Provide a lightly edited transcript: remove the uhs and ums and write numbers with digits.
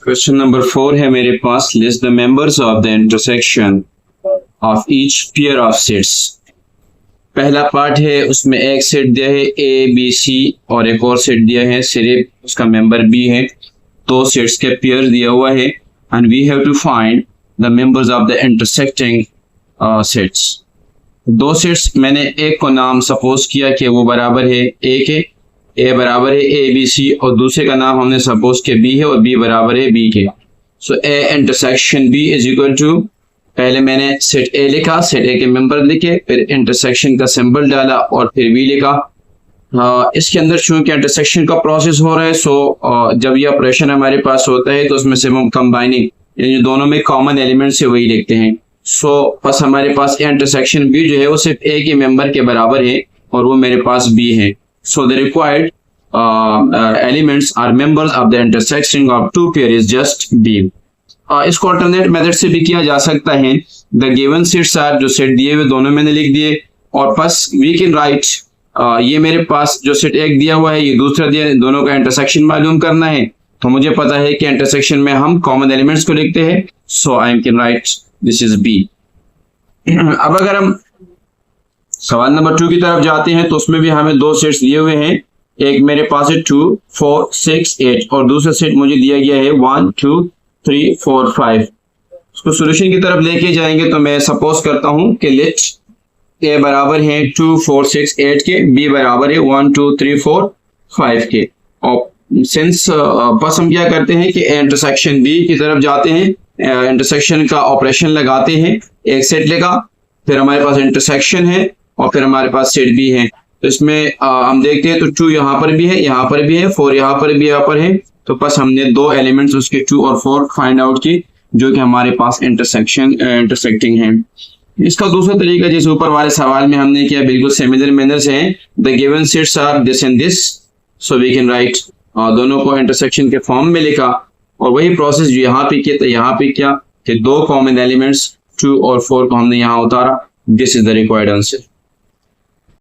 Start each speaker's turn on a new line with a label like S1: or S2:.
S1: Question number 4 है मेरे पास। List the members of the intersection of each pair of sets. पहला part है, उसमें एक सेट दिया है ए बी सी और एक और सेट दिया है, सिर्फ उसका मेंबर बी है। दो सेट्स के पेयर दिया हुआ है and we have to find the members of the intersecting sets. दो सेट्स मैंने एक को नाम सपोज किया कि वो बराबर है ए के, ए बराबर है ए बी सी, और दूसरे का नाम हमने सपोज के बी है और बी बराबर है बी के। So A intersection B is equal to, पहले मैंने सेट ए लिखा, सेट ए के मेंबर लिखे, फिर इंटरसेक्शन का सिंबल डाला और फिर बी लिखा। इसके अंदर चूंकि इंटरसेक्शन का प्रोसेस हो रहा है, सो जब ये ऑपरेशन हमारे पास होता है तो उसमें से हम कंबाइनिंग यानी दोनों में कॉमन एलिमेंट से वही लिखते हैं। सो बस हमारे पास इंटरसेक्शन बी जो है वो सिर्फ ए के मेंबर के बराबर है और वो मेरे पास बी है। So the required elements are members of the intersection of two pair is just B. इसको alternate method से भी किया जा सकता है। The given sets are, जो सेट दिए हुए दोनों मैंने लिख दिए, और बस we can write ये मेरे पास जो सेट एक दिया हुआ है ये दूसरा दिया, दोनों का इंटरसेक्शन मालूम करना है तो मुझे पता है कि इंटरसेक्शन में हम कॉमन एलिमेंट्स को लिखते हैं। So I can write this is B. अब अगर हम सवाल नंबर 2 की तरफ जाते हैं तो उसमें भी हमें दो सेट्स दिए हुए हैं। एक मेरे पास है 2 4 6 8 और दूसरा सेट मुझे दिया गया है 1 2 3 4 5। उसको सॉल्यूशन की तरफ लेके जाएंगे तो मैं सपोज करता हूं कि लेट ए बराबर है 2 4 6 8 के, बी बराबर है 1 2 3 4 5 के। और सिंस बस हम क्या करते हैं कि इंटरसेक्शन बी की तरफ जाते हैं, इंटरसेक्शन का ऑपरेशन लगाते हैं। एक सेट लेगा, फिर हमारे पास इंटरसेक्शन है और फिर हमारे पास सेट बी है। तो इसमें हम देखते हैं तो 2 यहाँ पर भी है, यहाँ पर भी है, 4 यहाँ पर भी यहाँ पर है। तो बस हमने दो एलिमेंट्स उसके 2 और 4 फाइंड आउट की जो कि हमारे पास इंटरसेक्टिंग है। इसका दूसरा तरीका जैसे ऊपर वाले सवाल में हमने किया बिल्कुल सिमिलर मैनर से है। The given sets are this and this, so we can write, दोनों को इंटरसेक्शन के फॉर्म में लिखा और वही प्रोसेस जो यहाँ पे किया था यहाँ पे किया कि दो कॉमन एलिमेंट्स 2 और 4 को हमने यहाँ उतारा। This is the required answer.